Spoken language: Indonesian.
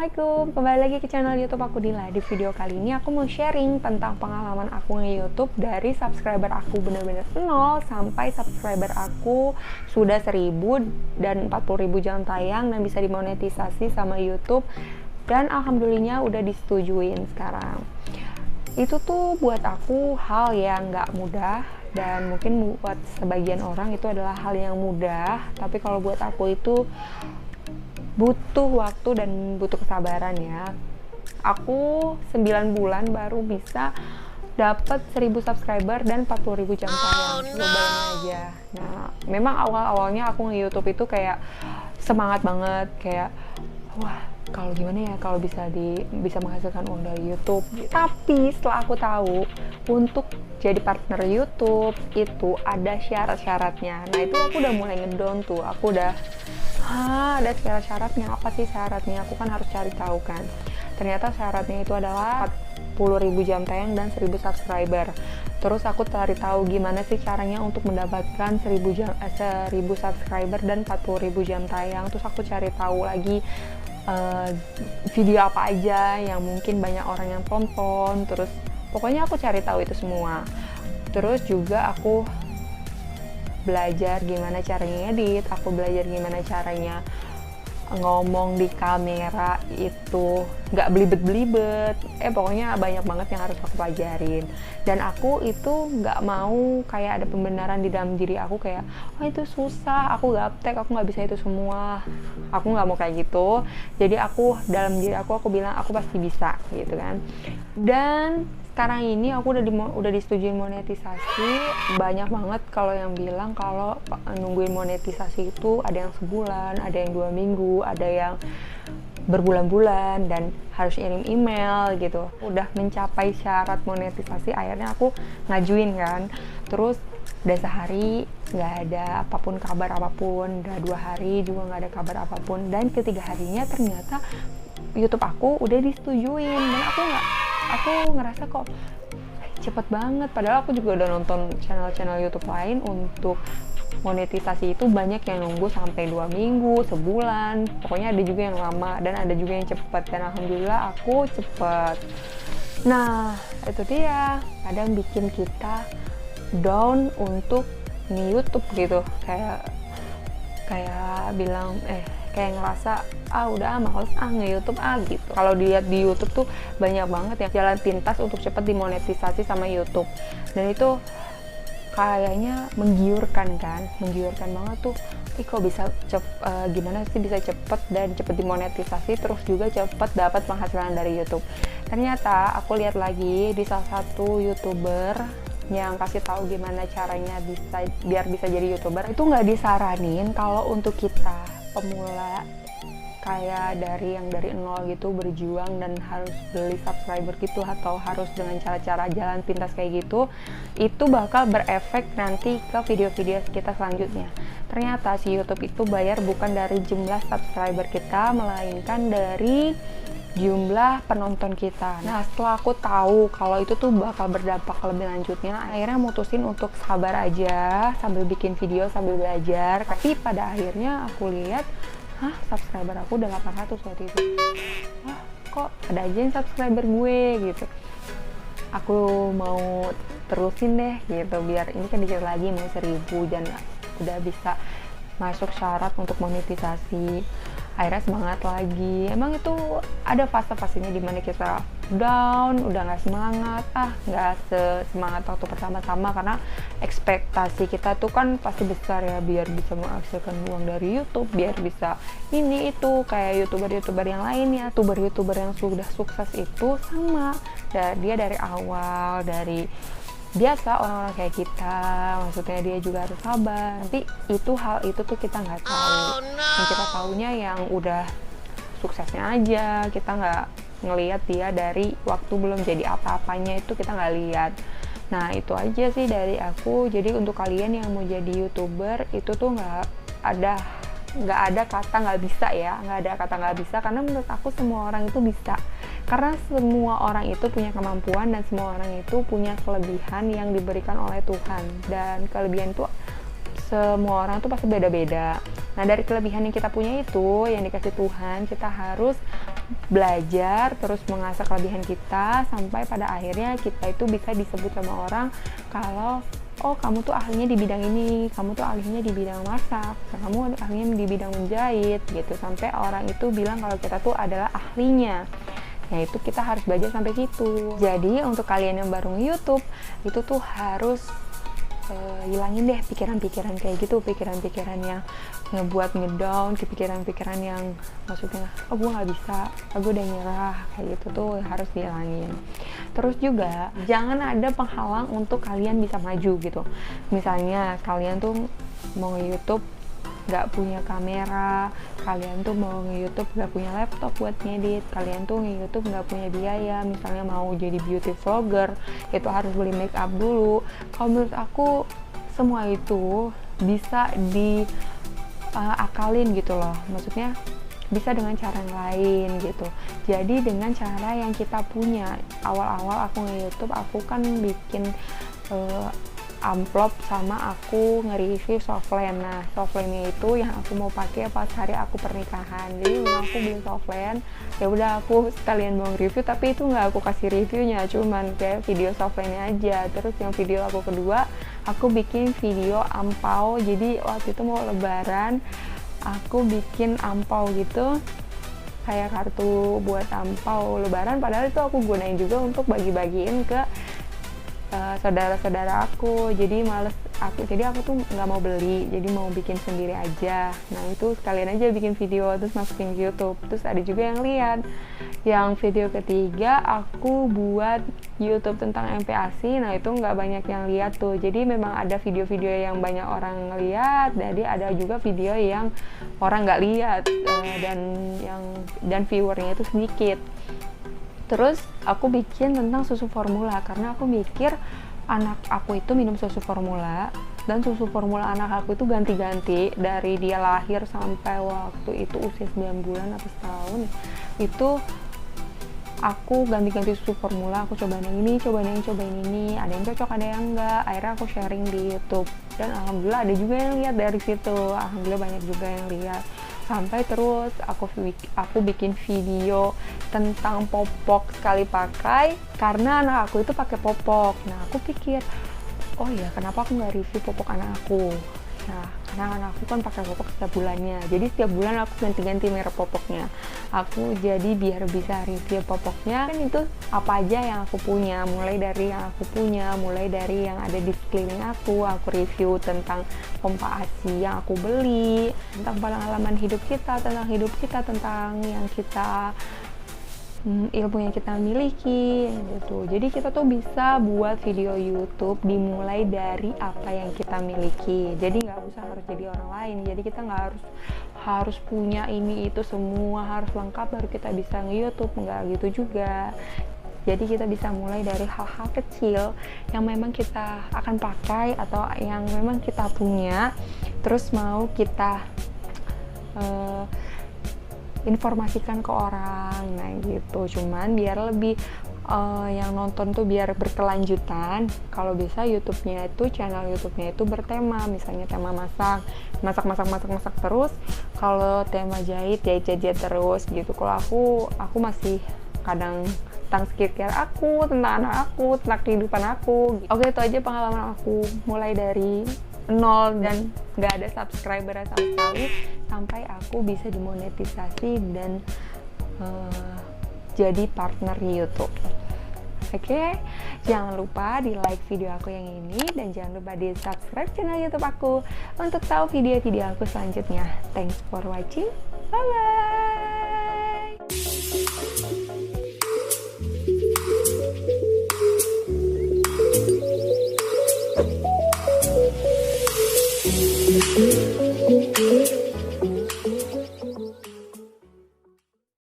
Assalamualaikum, kembali lagi ke channel YouTube aku Dila. Di video kali ini aku mau sharing tentang pengalaman aku nge-YouTube dari subscriber aku bener-bener 0 sampai subscriber aku sudah 1000 dan 40.000 jam tayang dan bisa dimonetisasi sama YouTube, dan alhamdulillahnya udah disetujuin sekarang. Itu tuh buat aku hal yang gak mudah, dan mungkin buat sebagian orang itu adalah hal yang mudah, tapi kalau buat aku itu butuh waktu dan butuh kesabaran ya. Aku 9 bulan baru bisa dapat 1000 subscriber dan 40.000 jam tayang. Coba bayangin aja. Nah, memang awal-awalnya aku nge-YouTube itu kayak semangat banget, kayak wah, kalau gimana ya kalau bisa menghasilkan uang dari YouTube. Tapi setelah aku tahu untuk jadi partner YouTube itu ada syarat-syaratnya. Nah, itu aku udah mulai ngedown tuh. Aku udah ada syarat-syaratnya. Apa sih syaratnya? Aku kan harus cari tahu kan. Ternyata syaratnya itu adalah 40.000 jam tayang dan 1000 subscriber. Terus aku cari tahu gimana sih caranya untuk mendapatkan 1000 subscriber dan 40.000 jam tayang. Terus aku cari tahu lagi video apa aja yang mungkin banyak orang yang tonton. Terus pokoknya aku cari tahu itu semua. Terus juga aku belajar gimana caranya edit, aku belajar gimana caranya ngomong di kamera itu nggak belibet-belibet. Pokoknya banyak banget yang harus aku pelajarin. Dan aku itu nggak mau kayak ada pembenaran di dalam diri aku kayak, oh itu susah, aku gaptek, aku nggak bisa itu semua. Aku nggak mau kayak gitu. Jadi aku dalam diri aku bilang aku pasti bisa gitu kan. Dan sekarang ini aku udah disetujui monetisasi. Banyak banget kalau yang bilang kalau nungguin monetisasi itu ada yang sebulan, ada yang 2 minggu, ada yang berbulan-bulan dan harus kirim email gitu. Udah mencapai syarat monetisasi, akhirnya aku ngajuin kan. Terus udah sehari nggak ada kabar apapun, udah 2 hari juga nggak ada kabar apapun, dan ketiga harinya ternyata YouTube aku udah disetujuin. Dan aku ngerasa kok cepet banget, padahal aku juga udah nonton channel-channel YouTube lain untuk monetisasi itu banyak yang nunggu sampai 2 minggu, sebulan, pokoknya ada juga yang lama dan ada juga yang cepet, dan alhamdulillah aku cepet. Nah, itu dia kadang bikin kita down untuk nge-YouTube gitu, kayak bilang kayak ngerasa udah males nge-YouTube gitu. Kalau dilihat di YouTube tuh banyak banget ya jalan pintas untuk cepet dimonetisasi sama YouTube, dan itu kayaknya menggiurkan banget tuh. Kok bisa gimana sih bisa cepet dan cepet dimonetisasi terus juga cepet dapat penghasilan dari YouTube. Ternyata aku lihat lagi di salah satu YouTuber yang kasih tahu gimana caranya biar bisa jadi YouTuber. Itu nggak disaranin kalau untuk kita pemula kayak dari 0 gitu berjuang dan harus beli subscriber gitu, atau harus dengan cara-cara jalan pintas kayak gitu, itu bakal berefek nanti ke video-video kita selanjutnya. Ternyata si YouTube itu bayar bukan dari jumlah subscriber kita, melainkan dari jumlah penonton kita. Nah, setelah aku tahu kalau itu tuh bakal berdampak lebih lanjutnya, akhirnya mutusin untuk sabar aja sambil bikin video sambil belajar. Tapi pada akhirnya aku lihat, subscriber aku udah 800 waktu itu. Kok ada aja yang subscriber gue gitu. Aku mau terusin deh gitu, biar ini kan dikit lagi mau 1000 dan udah bisa masuk syarat untuk monetisasi. Akhirnya semangat lagi. Emang itu ada fase-fasenya dimana kita down, udah nggak semangat, nggak semangat waktu pertama-tama, karena ekspektasi kita tuh kan pasti besar ya, biar bisa menghasilkan uang dari YouTube, biar bisa ini itu kayak youtuber yang lainnya. Youtuber yang sudah sukses itu sama, dia dari awal, dari biasa orang-orang kayak kita, maksudnya dia juga harus sabar. Tapi hal itu tuh kita nggak tahu. Yang kita taunya yang udah suksesnya aja, kita nggak ngelihat dia dari waktu belum jadi apa-apanya, itu kita nggak lihat. Nah, itu aja sih dari aku. Jadi untuk kalian yang mau jadi YouTuber itu tuh nggak ada kata nggak bisa ya, nggak ada kata nggak bisa, karena menurut aku semua orang itu bisa, karena semua orang itu punya kemampuan dan semua orang itu punya kelebihan yang diberikan oleh Tuhan, dan kelebihan itu semua orang tuh pasti beda-beda. Nah, dari kelebihan yang kita punya itu yang dikasih Tuhan, kita harus belajar, terus mengasah kelebihan kita, sampai pada akhirnya kita itu bisa disebut sama orang kalau oh kamu tuh ahlinya di bidang ini, kamu tuh ahlinya di bidang masak, kamu ahlinya di bidang menjahit gitu, sampai orang itu bilang kalau kita tuh adalah ahlinya. Nah itu kita harus belajar sampai situ. Jadi untuk kalian yang baru nge-YouTube itu tuh harus hilangin deh pikiran-pikiran kayak gitu, pikiran-pikiran yang ngebuat ngedown, pikiran-pikiran yang maksudnya oh gue nggak bisa, oh gue udah nyerah, kayak gitu tuh harus dihilangin. Terus juga jangan ada penghalang untuk kalian bisa maju gitu. Misalnya kalian tuh mau nge-YouTube nggak punya kamera, kalian tuh mau nge-YouTube nggak punya laptop buat ngedit, kalian tuh nge-YouTube nggak punya biaya, misalnya mau jadi beauty vlogger itu harus beli make up dulu. Kalau menurut aku semua itu bisa diakalin gitu loh, maksudnya bisa dengan cara yang lain gitu. Jadi dengan cara yang kita punya, awal-awal aku nge-YouTube aku kan bikin amplop sama aku nge-review softland. Nah softlandnya itu yang aku mau pakai pas hari aku pernikahan, jadi aku beli softland, ya udah aku sekalian mau review tapi itu nggak aku kasih reviewnya, cuman kayak video softlandnya aja. Terus yang video aku kedua aku bikin video ampau, jadi waktu itu mau lebaran aku bikin ampau gitu, kayak kartu buat ampau lebaran, padahal itu aku gunain juga untuk bagi-bagiin ke saudara-saudara aku. Jadi aku tuh nggak mau beli, jadi mau bikin sendiri aja. Nah itu sekalian aja bikin video terus masukin ke YouTube, terus ada juga yang lihat. Yang video ketiga aku buat YouTube tentang MPASI, nah itu nggak banyak yang lihat tuh, jadi memang ada video-video yang banyak orang lihat, jadi ada juga video yang orang nggak lihat dan viewernya itu sedikit. Terus aku bikin tentang susu formula, karena aku mikir anak aku itu minum susu formula, dan susu formula anak aku itu ganti-ganti dari dia lahir sampai waktu itu usia 9 bulan atau setahun. Itu aku ganti-ganti susu formula, aku cobain yang ini, cobain ini, ada yang cocok, ada yang enggak. Akhirnya aku sharing di YouTube, dan alhamdulillah ada juga yang lihat dari situ, alhamdulillah banyak juga yang lihat. Sampai terus aku bikin video tentang popok sekali pakai, karena anak aku itu pakai popok. Nah aku pikir, oh ya kenapa aku nggak review popok anak aku. Nah karena anak aku kan pakai popok setiap bulannya, jadi setiap bulan aku ganti-ganti merek popoknya. Aku jadi biar bisa review popoknya, kan itu apa aja yang aku punya, mulai dari yang aku punya, mulai dari yang ada di sekeliling aku review tentang pompa ASI yang aku beli, tentang pengalaman hidup kita, tentang yang kita ilmu yang kita miliki gitu. Jadi kita tuh bisa buat video YouTube dimulai dari apa yang kita miliki, jadi nggak usah harus jadi orang lain. Jadi kita nggak harus punya ini itu semua harus lengkap baru kita bisa nge-YouTube, nggak gitu juga. Jadi kita bisa mulai dari hal-hal kecil yang memang kita akan pakai atau yang memang kita punya, terus mau kita informasikan ke orang, nah gitu. Cuman biar lebih yang nonton tuh biar berkelanjutan, kalau bisa YouTube-nya itu, channel YouTube-nya itu bertema, misalnya tema masak terus, kalau tema jahit terus gitu. Kalau aku masih kadang tentang skincare aku, tentang anak aku, tentang kehidupan aku gitu. Oke, itu aja pengalaman aku mulai dari nol dan nggak ada subscriber sama sekali sampai aku bisa dimonetisasi dan jadi partner YouTube. Oke, jangan lupa di like video aku yang ini dan jangan lupa di subscribe channel YouTube aku untuk tahu video-video aku selanjutnya. Thanks for watching, bye bye.